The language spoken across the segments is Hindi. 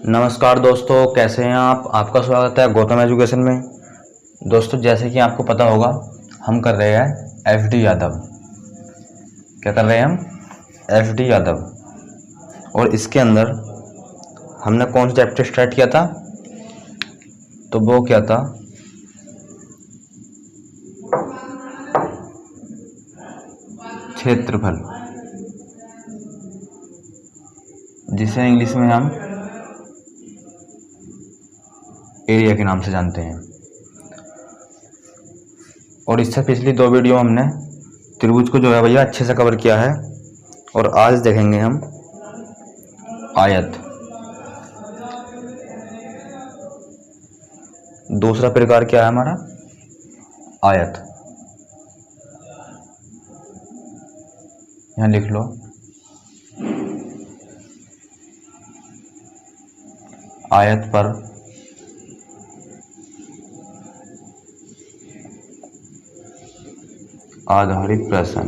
नमस्कार दोस्तों, कैसे हैं आप। आपका स्वागत है गौतम एजुकेशन में। दोस्तों, जैसे कि आपको पता होगा, हम कर रहे हैं एफडी यादव। क्या कर रहे हैं हम? एफडी यादव। और इसके अंदर हमने कौन सा चैप्टर स्टार्ट किया था? तो वो क्या था, क्षेत्रफल, जिसे इंग्लिश में हम एरिया के नाम से जानते हैं। और इससे पिछली दो वीडियो हमने त्रिभुज को जो है भैया अच्छे से कवर किया है। और आज देखेंगे हम आयत। दूसरा प्रकार क्या है हमारा? आयत। यहाँ लिख लो, आयत पर आधारित प्रश्न।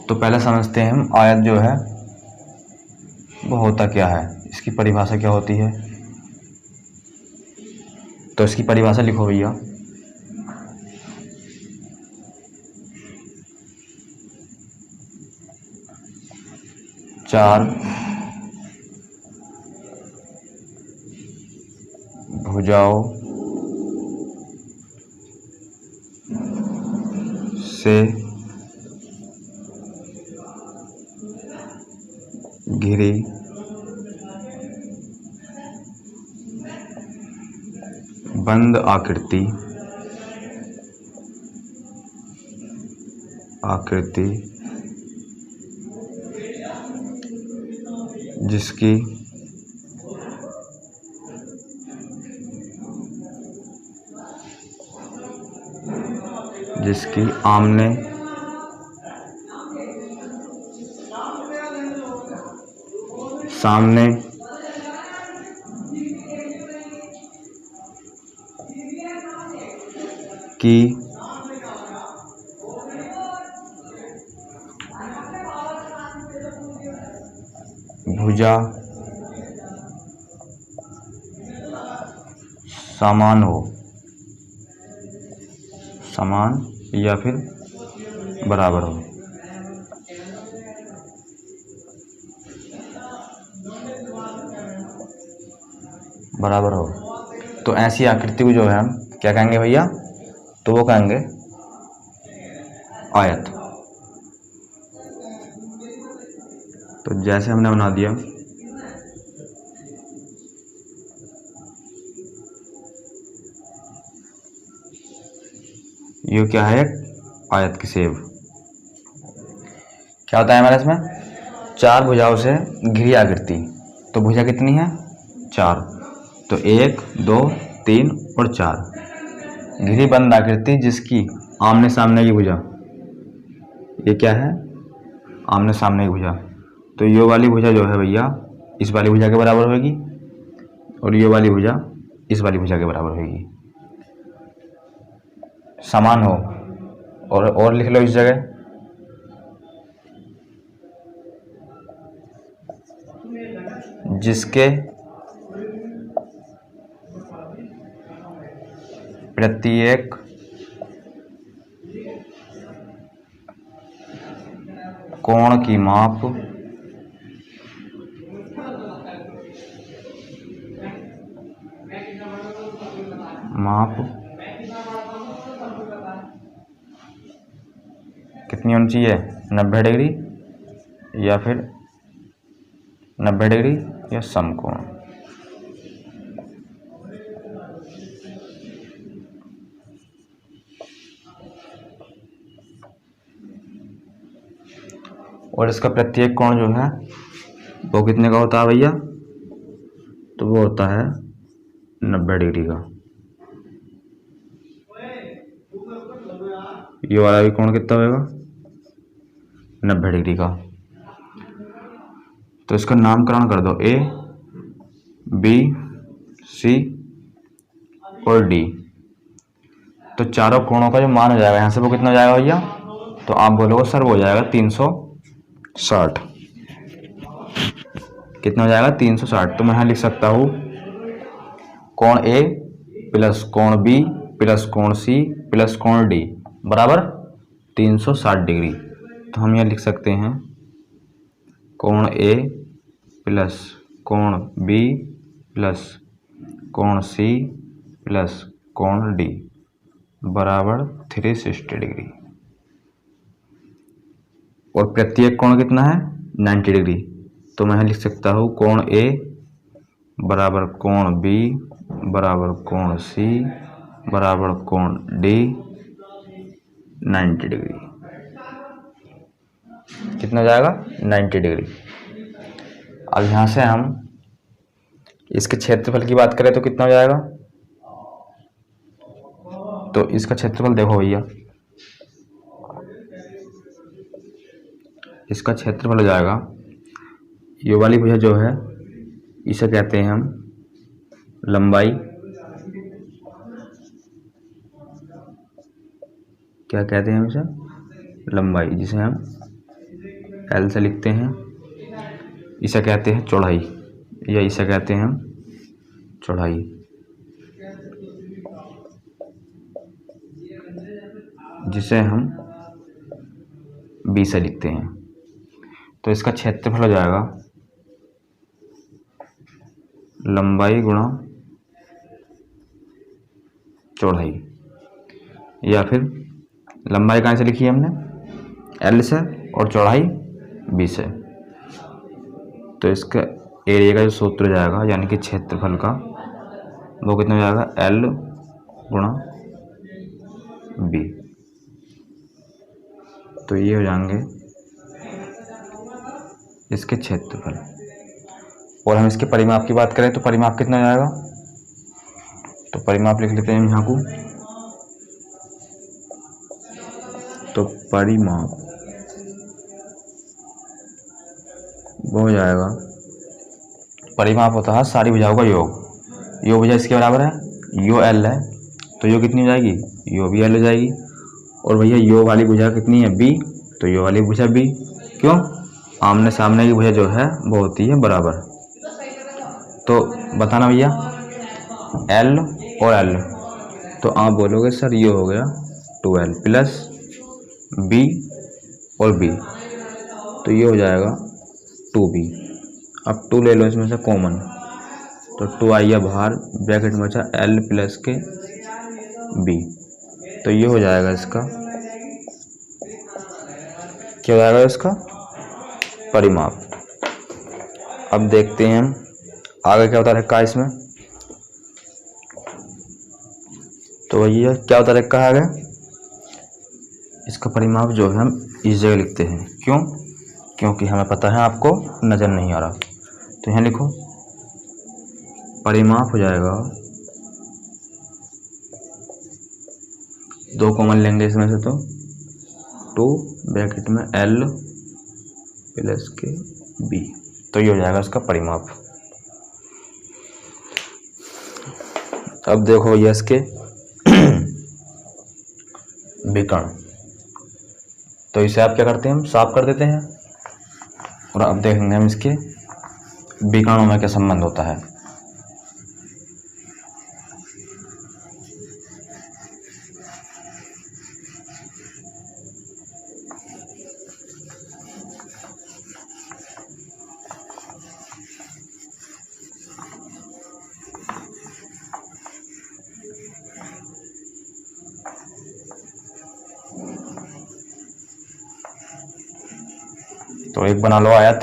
तो पहले समझते हैं हम आयत जो है वो होता क्या है, इसकी परिभाषा क्या होती है। तो इसकी परिभाषा लिखो भैया। चार भुजाओं से घिरी बंद आकृति जिसकी आमने सामने की भुजा समान या फिर बराबर हो। तो ऐसी आकृति को जो है हम क्या कहेंगे भैया? तो वो कहेंगे आयत। तो जैसे हमने बना दिया, ये क्या है? आयत की सेव। क्या होता है हमारे इसमें? चार भुजाओं से घिरी आकृति। तो भुजा कितनी है? चार। तो 1, 2, 3 और 4। घिरी बंद आकृति जिसकी आमने सामने की भुजा, ये क्या है? आमने सामने की भुजा। तो ये वाली भुजा जो है भैया इस वाली भुजा के बराबर होगी, और ये वाली भुजा इस वाली भुजा के बराबर होगी। समान हो। और लिख लो इस जगह, जिसके प्रत्येक कोण की माप कितनी होनी चाहिए? 90 डिग्री या फिर 90 डिग्री या समकोण। और इसका प्रत्येक कोण जो है वो कितने का होता है भैया? तो वो होता है 90 डिग्री का। ये वाला भी कोण कितना होगा? 90 डिग्री का। तो इसका नामकरण कर दो A, B, C और D। तो चारों कोणों का जो मान हो जाएगा यहाँ से वो कितना हो जाएगा भैया? तो आप बोलोगे सर वो हो जाएगा 360। कितना हो जाएगा 360। तो मैं यहाँ लिख सकता हूँ कोण ए प्लस कोण बी प्लस कोण सी प्लस कोण डी बराबर 360 डिग्री। तो हम यहाँ लिख सकते हैं कोण ए प्लस कोण बी प्लस कोण सी प्लस कोण डी बराबर 360 डिग्री। और प्रत्येक कोण कितना है 90 डिग्री। तो मैं लिख सकता हूँ कोण ए बराबर कोण बी बराबर कोण सी बराबर कोण डी 90 डिग्री। कितना हो जाएगा 90 डिग्री। अब यहाँ से हम इसके क्षेत्रफल की बात करें तो कितना हो जाएगा। तो इसका क्षेत्रफल देखो भैया, इसका क्षेत्रफल हो जाएगा, ये वाली भुजा जो है इसे कहते हैं हम लंबाई, क्या कहते हैं हम इसे लंबाई, जिसे हम L से लिखते हैं। इसे कहते हैं चौड़ाई, या इसे कहते हैं हम चौड़ाई। जिसे हम B से लिखते हैं। तो इसका क्षेत्रफल हो जाएगा लंबाई गुणा चौड़ाई, या फिर लंबाई कहाँ से लिखी है हमने L से और चौड़ाई B से। तो इसका एरिया का जो सूत्र हो जाएगा यानी कि क्षेत्रफल का, वो कितना हो जाएगा L गुणा B। तो ये हो जाएंगे इसके क्षेत्रफल। और हम इसके परिमाप की बात करें तो परिमाप कितना हो जाएगा। तो परिमाप लिख लेते हैं यहाँ को। तो परिमाप वो हो जाएगा, परिमाप होता है सारी भुजाओं का योग। यो भुजा इसके बराबर है, यो L है, तो यो कितनी हो जाएगी, यो भी L हो जाएगी। और भैया यो वाली भुजा कितनी है B, तो यो वाली भुजा B। क्यों, आमने सामने की भुजा जो है वो होती है बराबर। तो बताना भैया L और L, तो आप बोलोगे सर ये हो गया 2L प्लस B और B, तो ये हो जाएगा 2B। अब 2 ले लो इसमें से कॉमन, तो 2 आइया बाहर, ब्रैकेट में बचा L प्लस के B। तो ये हो जाएगा इसका, क्या हो जाएगा इसका परिमाप। अब देखते हैं हम आगे क्या होता रखा है इसमें। तो भैया क्या होता रखा है आगे, इसका परिमाप जो है हम इस जगह लिखते हैं। क्यों, क्योंकि हमें पता है आपको नज़र नहीं आ रहा। तो यहाँ लिखो परिमाप हो जाएगा, 2 कॉमन लेंगे इसमें से, तो 2 ब्रैकेट में L प्लस के B। तो ये हो जाएगा इसका परिमाप। अब देखो भैया इसके विकर्ण, तो इसे आप क्या करते हैं, हम साफ कर देते हैं। और अब देखेंगे हम इसके विकर्णों में क्या संबंध होता है। तो एक बना लो आयत,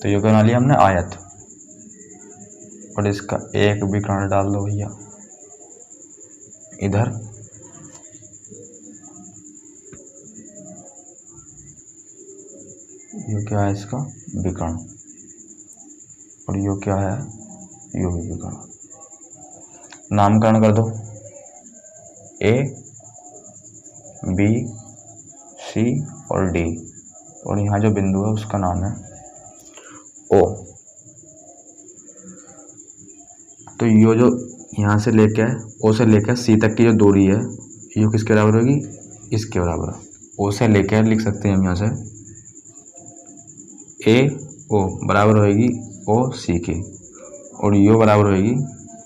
तो ये बना लिया हमने आयत। और इसका एक विकर्ण डाल दो भैया इधर, ये क्या है इसका विकर्ण, और ये क्या है, ये भी विकर्ण। नामकरण कर दो, A B C और डी, और यहाँ जो बिंदु है उसका नाम है ओ। तो ये जो यहाँ से लेकर ओ से लेकर सी तक की जो दूरी है ये किसके बराबर होगी, इसके बराबर। ओ से लेकर लिख सकते हैं हम यहाँ से ए ओ बराबर होगी ओ सी की, और यो बराबर होगी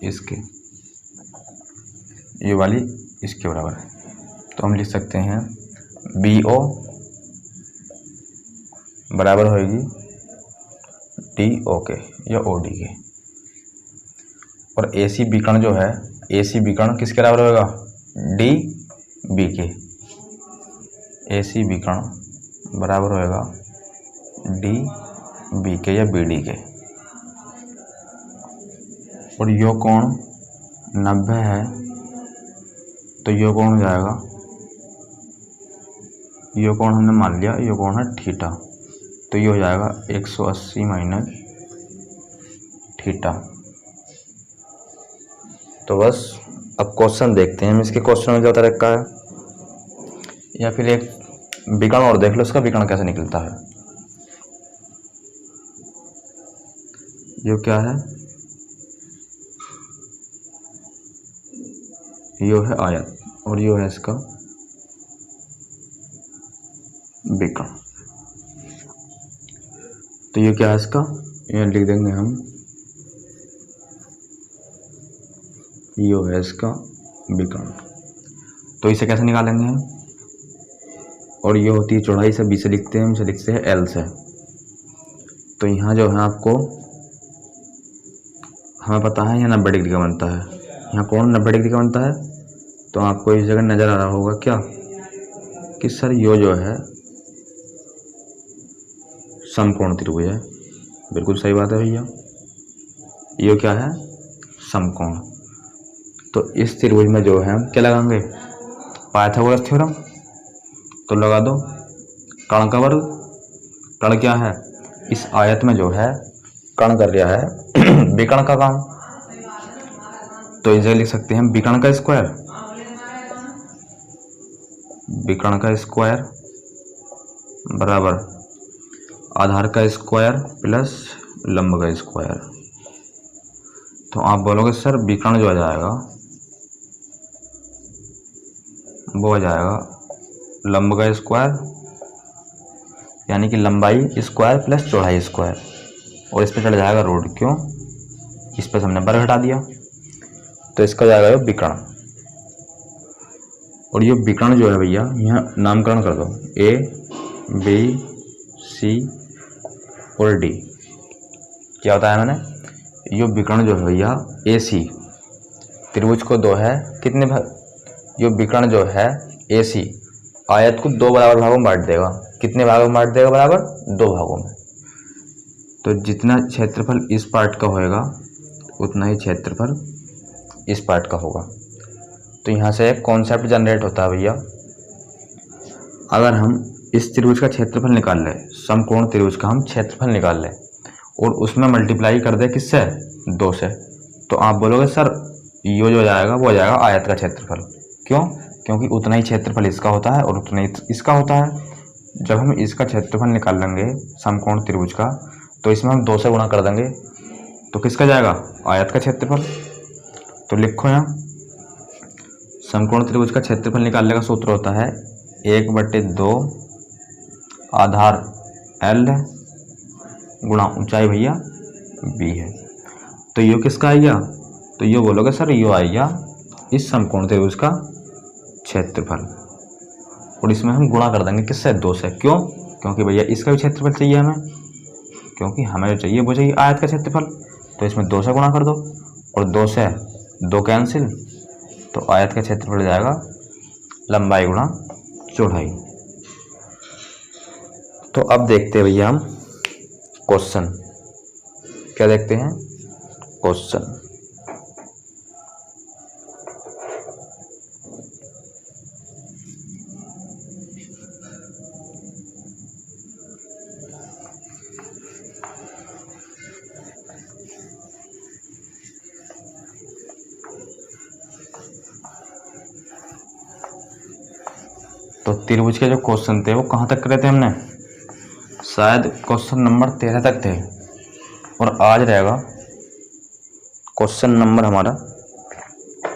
इसके, ये वाली इसके बराबर है। तो हम लिख सकते हैं बी ओ बराबर होगी डी ओ के या ओ डी के, और ए सी विकर्ण जो है, ए सी विकर्ण किसके बराबर होगा, डी बी के। ए सी विकर्ण बराबर होगा डी बी के या बी डी के, और यो कोण 90 है तो यो कोण हो जाएगा, यो कोण हमने मान लिया यो कोण है थीटा, तो ये हो जाएगा 180 माइनस थीटा। तो बस अब क्वेश्चन देखते हैं हम, इसके क्वेश्चन में क्या होता रखा है, या फिर एक विकर्ण और देख लो इसका विकर्ण कैसे निकलता है। ये क्या है, यो है आयत और यो है इसका विकर्ण। तो ये क्या है इसका, ये लिख देंगे हम, यो है इसका विकर्ण। तो इसे कैसे निकालेंगे हम, और ये होती है चौड़ाई, से बी से लिखते हैं हम, इसे लिखते हैं एल से। तो यहाँ जो है आपको हमें पता है यहाँ 90 डिग्री का बनता है, यहाँ कोण 90 डिग्री का बनता है। तो आपको इस जगह नज़र आ रहा होगा क्या कि सर यो जो है समकोण त्रिभुज है। बिल्कुल सही बात है भैया, ये क्या है समकोण। तो इस त्रिभुज में जो है हम क्या लगाएंगे, पाइथागोरस थ्योरम। तो लगा दो कर्ण का वर्ग, कर्ण क्या है, इस आयत में जो है कर्ण कर रहा है विकर्ण का काम। तो इसे लिख सकते हैं विकर्ण का स्क्वायर, विकर्ण का स्क्वायर बराबर आधार का स्क्वायर प्लस लंब का स्क्वायर। तो आप बोलोगे सर विकर्ण जो आ जाएगा वो आ जाएगा लंब का स्क्वायर, यानी कि लंबाई स्क्वायर प्लस चौड़ाई स्क्वायर, और इस पे चढ़ जाएगा रूट। क्यों, इस पे हमने वर्ग हटा दिया, तो इसका जाएगा ये विकर्ण। और ये विकर्ण जो है भैया यहाँ नामकरण कर दो, ए बी सी और डी। क्या होता है मैंने, ये विकर्ण जो है भैया ए सी त्रिभुज को दो है कितने भाग, ये विकर्ण जो है ए सी आयत को 2 बराबर भागों में बांट देगा। कितने भागों में बांट देगा, बराबर 2 भागों में। तो जितना क्षेत्रफल इस पार्ट का होएगा उतना ही क्षेत्रफल इस पार्ट का होगा। तो यहाँ से एक कॉन्सेप्ट जनरेट होता है भैया, अगर हम इस त्रिभुज का क्षेत्रफल निकाल लें, समकोण त्रिभुज का हम क्षेत्रफल निकाल लें और उसमें मल्टीप्लाई कर दे किससे, 2 से, तो आप बोलोगे सर यो जो जाएगा वो जाएगा आयत का क्षेत्रफल। क्यों, क्योंकि उतना ही क्षेत्रफल इसका होता है और उतना ही इसका होता है। जब हम इसका क्षेत्रफल निकाल लेंगे समकोण त्रिभुज का, तो इसमें हम 2 से गुणा कर देंगे, तो किसका जाएगा, आयत का क्षेत्रफल। तो लिखो यहाँ समकोण त्रिभुज का क्षेत्रफल निकालने का सूत्र होता है 1/2 आधार L गुणा ऊंचाई भैया B है। तो यो किसका आएगा, तो यो बोलोगे सर यो आएगा इस समकोण त्रिभुज का क्षेत्रफल, और इसमें हम गुणा कर देंगे किससे, 2 से। क्यों, क्योंकि भैया इसका भी क्षेत्रफल चाहिए हमें, क्योंकि हमें जो चाहिए वो चाहिए आयत का क्षेत्रफल। तो इसमें 2 से गुणा कर दो, और 2 से 2 कैंसिल, तो आयत का क्षेत्रफल जाएगा लंबाई गुणा चौड़ाई। तो अब देखते हैं भैया हम क्वेश्चन, क्या देखते हैं क्वेश्चन। तो त्रिभुज के जो क्वेश्चन थे वो कहाँ तक करे थे हमने, शायद क्वेश्चन नंबर 13 तक थे, और आज रहेगा क्वेश्चन नंबर हमारा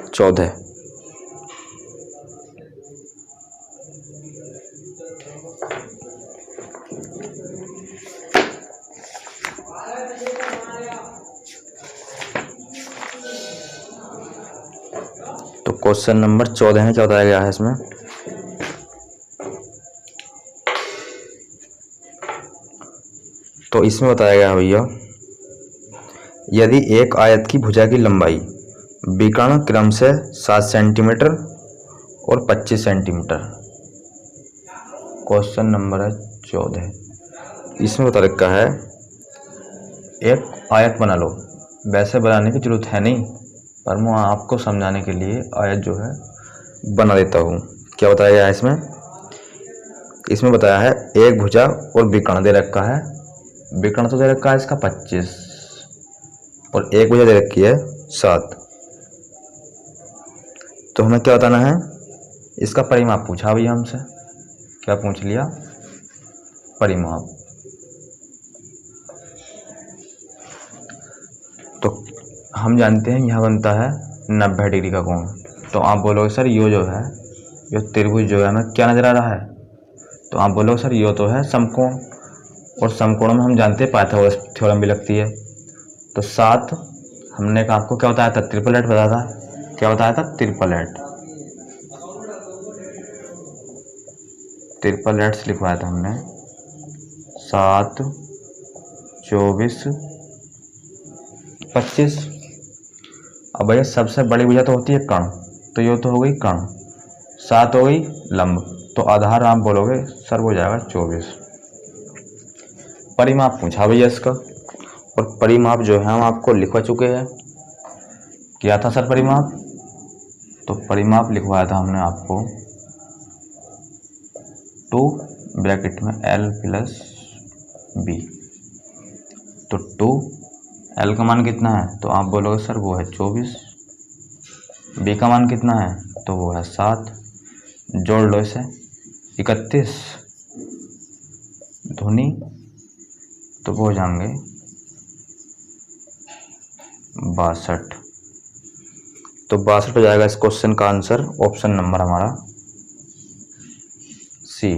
14। तो क्वेश्चन नंबर 14 में क्या बताया गया है इसमें, तो इसमें बताया गया है भैया, यदि एक आयत की भुजा की लंबाई विकर्ण क्रम से 7 सेंटीमीटर और 25 सेंटीमीटर, क्वेश्चन नंबर है 14। इसमें बता रखा है एक आयत बना लो। वैसे बनाने की जरूरत है नहीं, पर मैं आपको समझाने के लिए आयत जो है बना देता हूँ। क्या बताया गया है इसमें, इसमें बताया है एक भुजा और विकर्ण दे रखा है, विकर्ण तो दे रखा है इसका 25 और एक भुजा दे रखी है 7। तो हमें क्या बताना है, इसका परिमाप पूछा भैया हमसे। क्या पूछ लिया, परिमाप। तो हम जानते हैं यह बनता है 90 डिग्री का कोण। तो आप बोलोगे सर यो जो है, यो त्रिभुज जो है हमें क्या नजर आ रहा है, तो आप बोलोगे सर यो तो है समकोण, और समकोण में हम जानते हैं पाइथागोरस थ्योरम भी लगती है। तो 7 हमने का आपको क्या बताया था, ट्रिपलेट बताया था। क्या बताया था, ट्रिपलेट, ट्रिपलेट्स लिखवाया था हमने। 7, 24, 25। अब भैया सबसे बड़ी भुजा तो होती है कर्ण, तो ये तो हो गई कर्ण, 7 हो गई लंब, तो आधार आप बोलोगे सर हो जाएगा 24। परिमाप पूछा भैया इसका, और परिमाप जो है हम आपको लिखवा चुके हैं। क्या था सर परिमाप, तो परिमाप लिखवाया था हमने आपको 2 ब्रैकेट में L + B। तो 2 L का मान कितना है, तो आप बोलोगे सर वो है 24। B का मान कितना है, तो वो है 7। जोड़ लो इसे, 31 धुनी, तो वो हो जाएंगे 62। तो 62 हो जाएगा इस क्वेश्चन का आंसर, ऑप्शन नंबर हमारा C।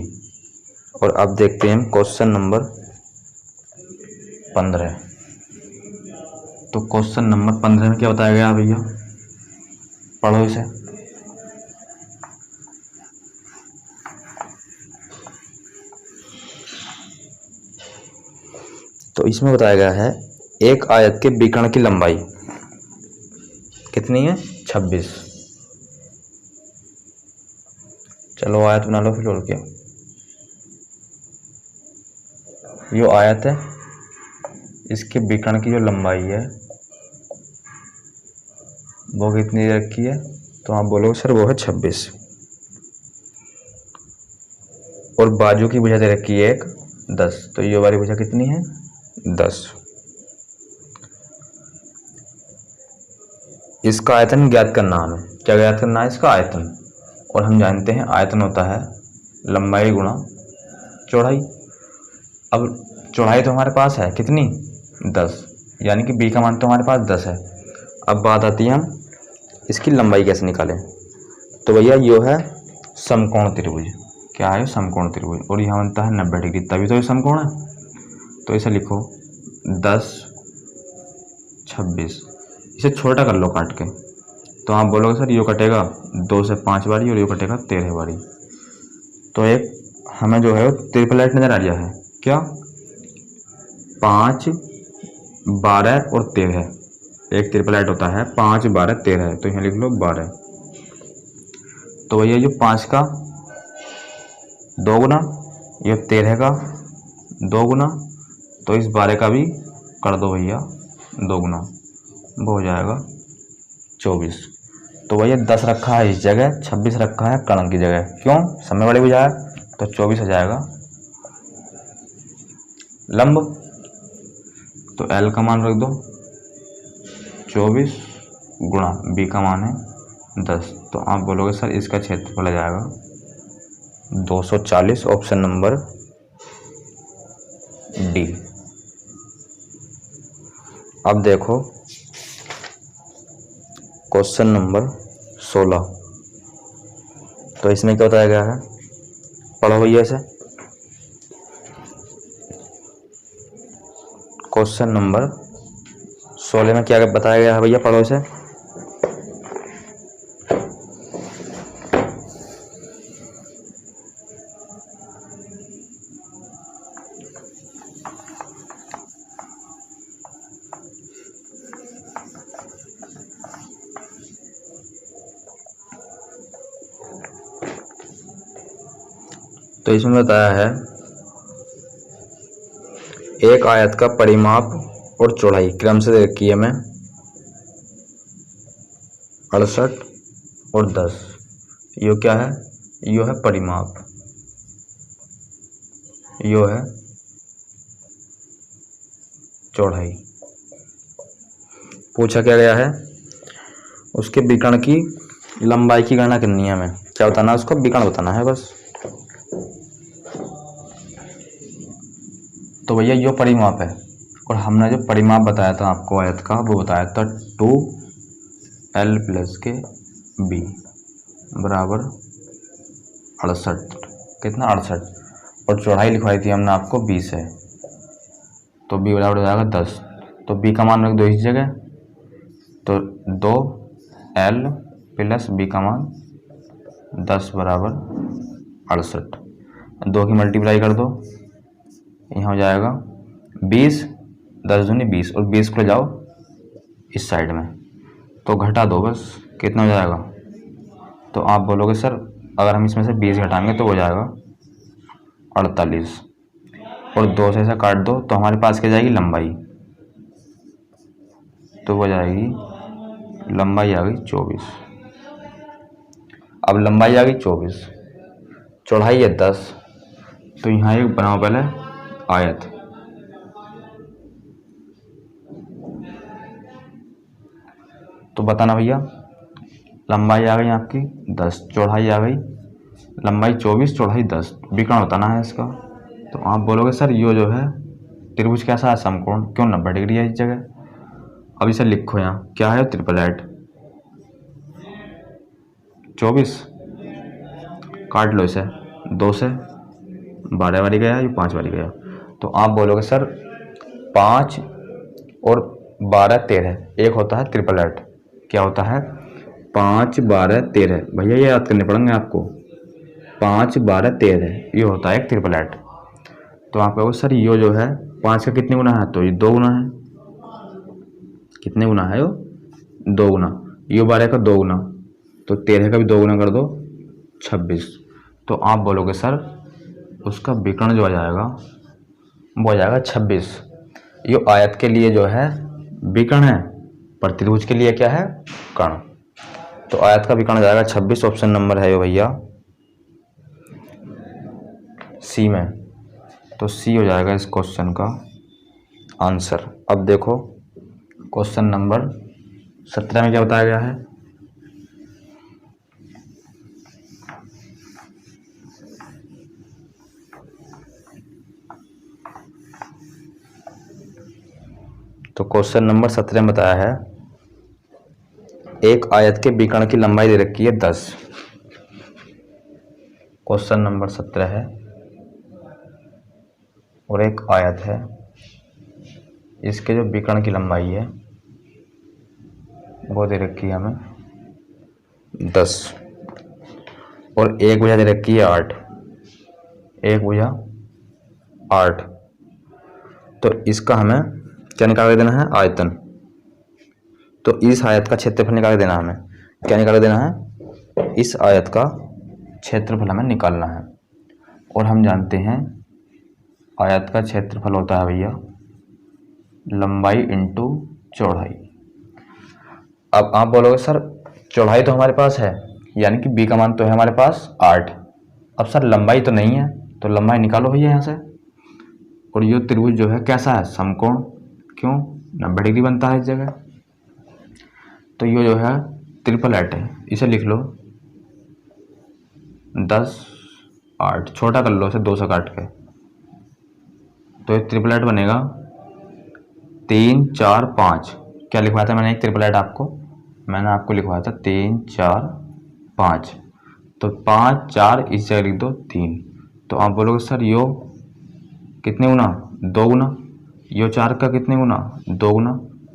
और अब देखते हैं क्वेश्चन नंबर 15। तो क्वेश्चन नंबर 15 में क्या बताया गया भैया, पढ़ो इसे। तो इसमें बताया गया है एक आयत के विकर्ण की लंबाई कितनी है, 26। चलो आयत बना लो फिर, और क्या। यो आयत है, इसके विकर्ण की जो लंबाई है वो कितनी रखी है, तो आप बोलोगे सर वो है 26। और बाजू की भुजा दे रखी है एक 10, तो ये वाली भुजा कितनी है, 10। इसका आयतन ज्ञात करना हमें, क्या ज्ञात करना है, इसका आयतन। और हम जानते हैं आयतन होता है लंबाई गुणा चौड़ाई। अब चौड़ाई तो हमारे पास है कितनी, 10, यानी कि B का मान तो हमारे पास 10 है। अब बात आती है हम इसकी लंबाई कैसे निकालें। तो भैया यो है समकोण त्रिभुज। क्या है, समकोण त्रिभुज, और यह बनता है 90 डिग्री, तभी तो ये समकोण है। तो इसे लिखो 10, 26। इसे छोटा कर लो काट के, तो आप बोलोगे सर यो कटेगा 2 से 5 बारी और यो कटेगा 13 बारी। तो एक हमें जो है ट्रिपलेट नजर आ रहा है, क्या, 5, 12 और 13। एक ट्रिपलेट होता है 5, 12, 13, तो यहाँ लिख लो 12। तो भैया जो 5 का 2 गुना, ये 13 का 2 गुना, तो इस 12 का भी कर दो भैया 2 गुना, वो हो जाएगा 24। तो भैया 10 रखा है इस जगह, 26 रखा है कर्ण की जगह, क्यों, समय वाली भुजा है, तो 24 हो जाएगा लंब। तो L का मान रख दो 24 गुणा B का मान है 10, तो आप बोलोगे सर इसका क्षेत्रफल आ जाएगा 240 ऑप्शन नंबर डी। अब देखो क्वेश्चन नंबर 16। तो इसमें क्या बताया गया है, पढ़ो भैया इसे। क्वेश्चन नंबर 16 में क्या बताया गया है भैया, पढ़ो इसे। तो इसमें बताया है एक आयत का परिमाप और चौड़ाई क्रम से दे रखी है हमें 68 और 10। यो क्या है, यो है परिमाप, यो है चौड़ाई। पूछा क्या गया है, उसके विकर्ण की लंबाई की गणना करनी है हमें। क्या बताना है, उसका विकर्ण बताना है बस। तो भैया यो परिमाप है, और हमने जो परिमाप बताया था आपको आयत का, वो बताया था 2l + के b बराबर 68। कितना, 68। और चौड़ाई लिखवाई थी हमने आपको 20 है, तो b बराबर हो जाएगा 10। तो b का मान रख दो इस जगह, तो 2l + b का मान 10 बराबर 68। 2 की मल्टीप्लाई कर दो, यहाँ हो जाएगा 20, 10 दूनी 20, और 20 को ले जाओ इस साइड में, तो घटा दो बस, कितना हो जाएगा। तो आप बोलोगे सर अगर हम इसमें से 20 घटाएंगे तो हो जाएगा 48, और 2 से ऐसा काट दो तो हमारे पास क्या जाएगी, लंबाई। तो हो जाएगी लंबाई आ गई 24। अब लंबाई आ गई 24, चौड़ाई है 10, तो यहाँ एक बनाओ पहले आयत। तो बताना भैया, लंबाई आ गई आपकी 10, चौड़ाई आ गई, लंबाई 24, चौड़ाई 10, विकर्ण बताना है इसका। तो आप बोलोगे सर यो जो है त्रिभुज कैसा है, समकोण, क्यों 90 डिग्री है इस जगह। अब इसे लिखो, यहाँ क्या है, ट्रिपलेट। 24 काट लो इसे, 2 से 12 वाली गया, ये 5 वाली गया। तो आप बोलोगे सर 5 और 12 13, एक होता है ट्रिपलेट। क्या होता है, 5 12 13, भैया ये याद करने पड़ेंगे आपको। 5 12 13 ये होता है एक ट्रिपलेट। तो आप कहोगे सर यो जो है 5 का कितने गुना है, तो ये 2 गुना है। कितने गुना है यो, 2 गुना। यो 12 का 2 गुना, तो 13 का भी 2 गुना कर दो, 26। तो आप बोलोगे सर उसका विकर्ण जो आ जाएगा वो आ जाएगा 26। ये आयत के लिए जो है विकर्ण है, पर त्रिभुज के लिए क्या है, कर्ण। तो आयत का विकर्ण जाएगा 26, ऑप्शन नंबर है यो भैया सी में। तो सी हो जाएगा इस क्वेश्चन का आंसर। अब देखो क्वेश्चन नंबर 17 में क्या बताया गया है। तो क्वेश्चन नंबर 17 में बताया है एक आयत के विकर्ण की लंबाई दे रखी है 10। क्वेश्चन नंबर 17 है और एक आयत है, इसके जो विकर्ण की लंबाई है वो दे रखी है हमें 10, और एक भुजा दे रखी है 8, एक भुजा 8। तो इसका हमें क्या निकाल के देना है, आयतन। तो इस आयत का क्षेत्रफल निकाल के देना है हमें। क्या निकाल के देना है, इस आयत का क्षेत्रफल हमें निकालना है। और हम जानते हैं आयत का क्षेत्रफल होता है भैया लंबाई इंटू चौड़ाई। अब आप बोलोगे सर चौड़ाई तो हमारे पास है, यानी कि b का मान तो है हमारे पास 8। अब सर लंबाई तो नहीं है, तो लंबाई निकालो भैया यहाँ से। और ये त्रिभुज जो है कैसा है, समकोण, क्यों 90 डिग्री बनता है इस जगह। तो ये जो है ट्रिपलेट है, इसे लिख लो 10 8, छोटा कर लो इसे 2 से काट के, तो एक ट्रिपलेट बनेगा 3 4 5। क्या लिखवाया था मैंने एक ट्रिपलेट आपको? मैंने आपको लिखवाया था 3 4 5। तो 5 4 इस जगह लिख दो 3। तो आप बोलोगे सर यो कितने गुना? 2 गुना। यो 4 का कितने गुना? 2 गुना।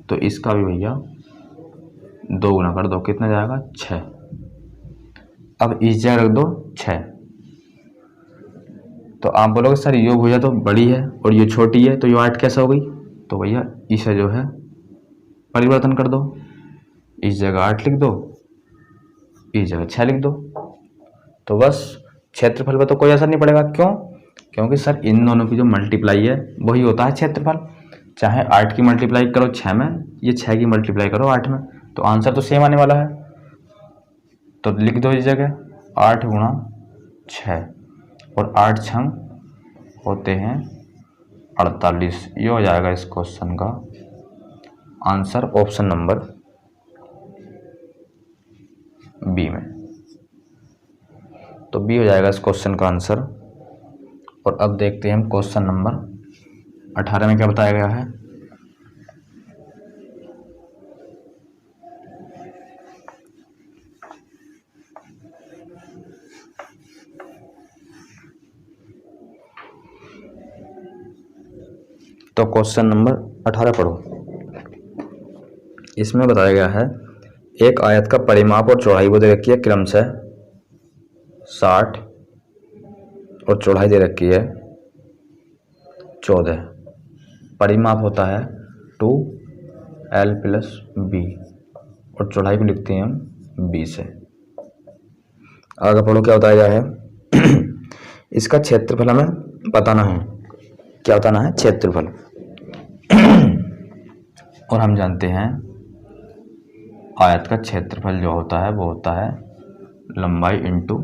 तो इसका भी भैया 2 गुना कर दो, कितना जाएगा? 6। अब इस जगह रख दो 6। तो आप बोलोगे सर यो भुजा तो बड़ी है और ये छोटी है, तो यो 8 कैसे हो गई? तो भैया इसे जो है परिवर्तन कर दो, इस जगह 8 लिख दो, इस जगह 6 लिख दो। तो बस क्षेत्रफल पर तो कोई असर नहीं पड़ेगा। क्यों? क्योंकि सर इन दोनों की जो मल्टीप्लाई है वही होता है क्षेत्रफल। चाहे 8 की मल्टीप्लाई करो 6 में, ये 6 की मल्टीप्लाई करो 8 में, तो आंसर तो सेम आने वाला है। तो लिख दो इस जगह 8 गुणा 6, और 8 छंग होते हैं 48। ये हो जाएगा इस क्वेश्चन का आंसर ऑप्शन नंबर बी में। तो बी हो जाएगा इस क्वेश्चन का आंसर। और अब देखते हैं हम क्वेश्चन नंबर 18 में क्या बताया गया है। तो क्वेश्चन नंबर 18 पढ़ो। इसमें बताया गया है एक आयत का परिमाप और चौड़ाई वो दे रखी है क्रमशः 60 और चौड़ाई दे रखी है 14। परिमाप होता है 2l + b और चौड़ाई को लिखते हैं हम b से। आगे पढ़ो क्या बताया गया है। इसका क्षेत्रफल हमें बताना है। क्या बताना है? क्षेत्रफल। और हम जानते हैं आयत का क्षेत्रफल जो होता है वो होता है लंबाई इंटू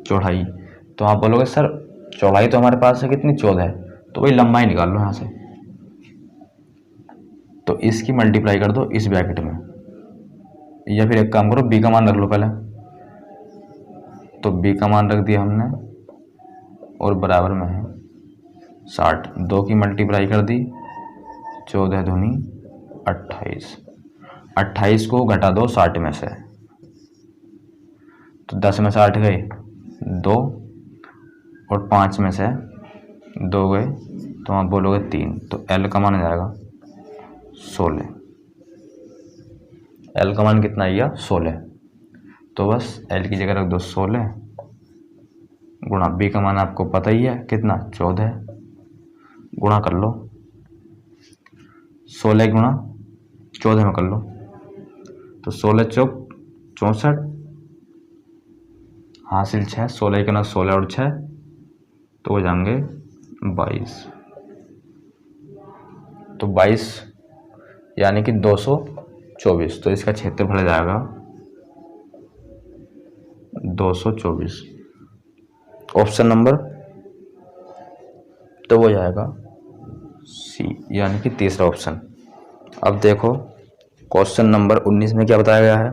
चौड़ाई। तो आप बोलोगे सर चौड़ाई तो हमारे पास है कितनी? 14 है, तो वही लंबाई निकाल लो यहाँ से। तो इसकी मल्टीप्लाई कर दो इस ब्रैकेट में, या फिर एक काम करो b का मान रख लो पहले। तो b का मान रख दिया हमने और बराबर में है 60। 2 की मल्टीप्लाई कर दी 14 दूनी 28। 28 को घटा दो 60 में से, तो 10 में से 8 गए 2 और 5 में से 2 गए, तो आप बोलोगे 3। तो L का मान आ जाएगा 16। L का मान कितना आएगा? 16। तो बस L की जगह रख दो 16 गुणा B का मान आपको पता ही है कितना? 14। गुणा कर लो 16 गुणा 14 में कर लो, तो 16 चौक 64 हासिल 6। 16 के ना 16 और 6 तो हो जाएंगे 22। तो 22 यानी कि 224। तो इसका क्षेत्रफल आ जाएगा 224। ऑप्शन नंबर तो वो जाएगा सी, यानी कि तीसरा ऑप्शन। अब देखो क्वेश्चन नंबर 19 में क्या बताया गया है।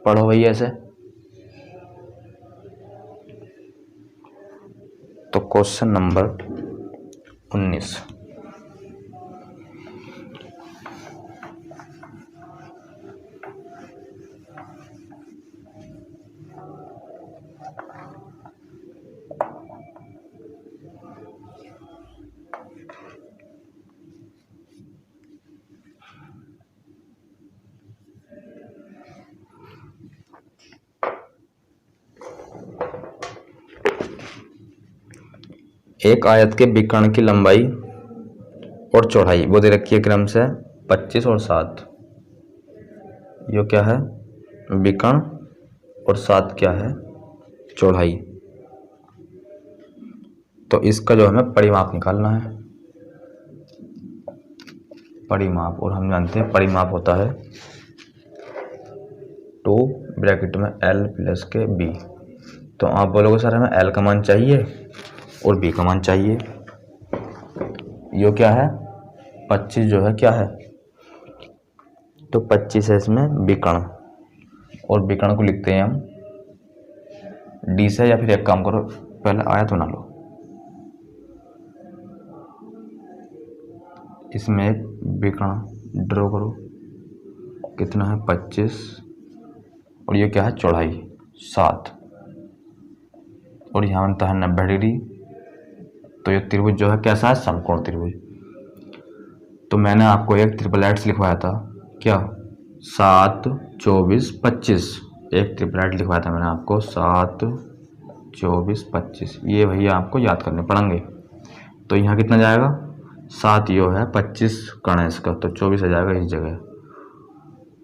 पढ़ो भैया ऐसे। तो क्वेश्चन नंबर 19, एक आयत के विकर्ण की लंबाई और चौड़ाई वो दे रखी है क्रम से 25 और 7। यो क्या है? विकर्ण, और 7 क्या है? चौड़ाई। तो इसका जो हमें परिमाप निकालना है, परिमाप। और हम जानते हैं परिमाप होता है 2 ब्रैकेट में L + के B। तो आप बोलोगे सर हमें L का मान चाहिए और B का मान चाहिए। यो क्या है? 25 जो है क्या है? तो 25 है इसमें विकर्ण, और विकर्ण को लिखते हैं हम डी से, या फिर एक काम करो पहले आयत बना लो, इसमें एक विकर्ण ड्रॉ करो, कितना है 25, और ये क्या है चौड़ाई 7, और यहाँ बनता है 90 डिग्री। तो ये त्रिभुज जो है कैसा है, समकोण त्रिभुज। तो मैंने आपको एक ट्रिपलेट्स लिखवाया था, क्या 7, 24, 25, एक ट्रिपलेट लिखवाया था मैंने आपको 7, 24, 25। ये भैया आपको याद करने पड़ेंगे। तो यहाँ कितना जाएगा 7, यो है 25 कण है इसका, तो 24 आ जाएगा इस जगह।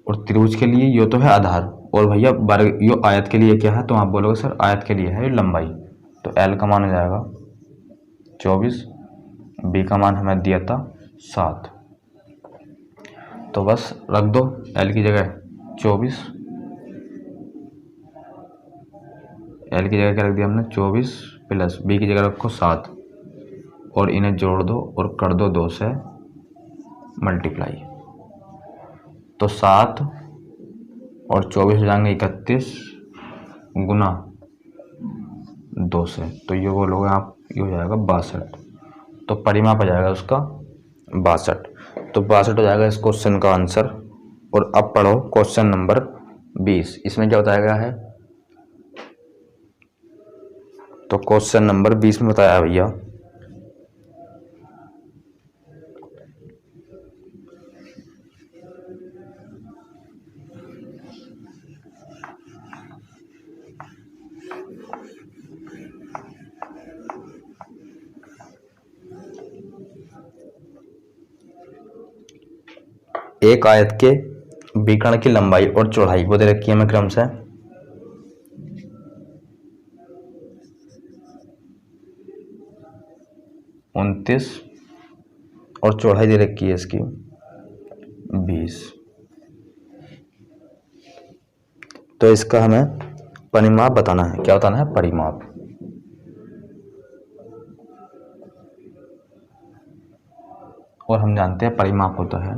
और त्रिभुज के लिए यो तो है आधार, और भैया वर्ग यो आयत के लिए क्या है, तो आप बोलोगे सर आयत के लिए है ये लंबाई। तो एल का मान हो जाएगा 24, बी का मान हमें दिया था 7, तो बस रख दो एल की जगह 24, एल की जगह क्या रख दिया हमने 24 प्लस बी की जगह रखो 7, और इन्हें जोड़ दो और कर दो 2 से मल्टीप्लाई। तो 7 और 24 हो जाएंगे 31 गुना 2 से, तो ये बोलोगे आप ये हो जाएगा 62। तो परिमाप आ जाएगा उसका 62। तो 62 हो जाएगा इस क्वेश्चन का आंसर। और अब पढ़ो क्वेश्चन नंबर 20। इसमें क्या बताया गया है, तो क्वेश्चन नंबर 20 में बताया भैया एक आयत के विकर्ण की लंबाई और चौड़ाई वो दे रखी है हमें क्रम से 29 और चौड़ाई दे रखी है इसकी 20। तो इसका हमें परिमाप बताना है। क्या बताना है, परिमाप। और हम जानते हैं परिमाप होता है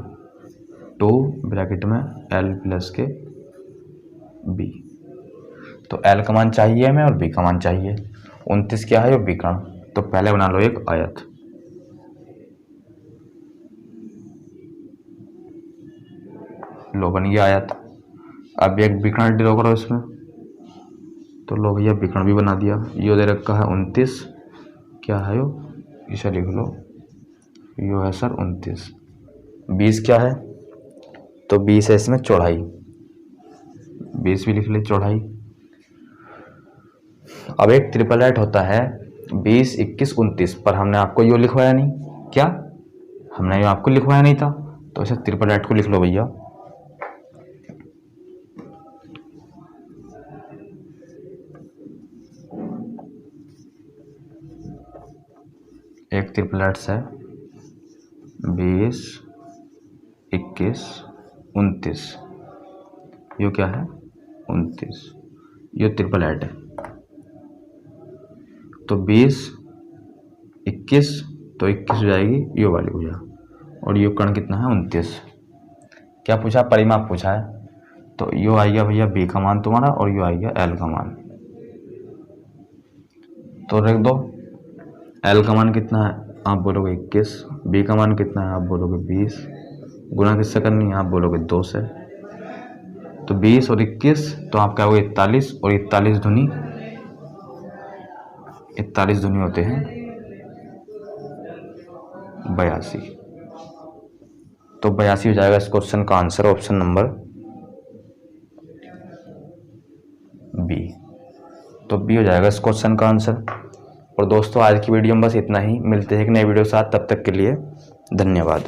2 ब्रैकेट में L प्लस के B। तो L का मान चाहिए हमें और B का मान चाहिए। 29 क्या है, ये विकर्ण। तो पहले बना लो एक आयत, लो बन गया आयत। अब एक विकर्ण ड्रॉ करो इसमें, तो लो भैया विकर्ण भी बना दिया। यो दे रखा है 29, क्या है यो, इसे लिख लो, यो है सर 29। 20 क्या है, तो 20 है इसमें चौड़ाई, 20 भी लिख ले चौड़ाई। अब एक ट्रिपलेट होता है 20, 21, 29, पर हमने आपको यो लिखवाया नहीं। क्या, हमने यो आपको लिखवाया नहीं था, तो इसे ट्रिपलेट को लिख लो भैया। एक ट्रिपलेट्स है 20, 21, 29, यो क्या है 29, यो ट्रिपलेट है। तो 20, 21, तो 21 हो जाएगी यो वाली भुजा, और यो कण कितना है 29। क्या पूछा, परिमाप पूछा है। तो यो आ गया भैया बी का मान तुम्हारा, और यो आ गया एल का मान। तो रख दो, एल का मान कितना है, आप बोलोगे 21, बी का मान कितना है, आप बोलोगे 20, गुना किससे करनी है, आप बोलोगे 2 से। तो 20 और 21, तो आप क्या होगा 41, और 41 धुनी 41 धुनी होते हैं 82। तो 82 हो जाएगा इस क्वेश्चन का आंसर, ऑप्शन नंबर बी। तो बी हो जाएगा इस क्वेश्चन का आंसर। और दोस्तों आज की वीडियो में बस इतना ही, मिलते हैं एक नए वीडियो के साथ, तब तक के लिए धन्यवाद।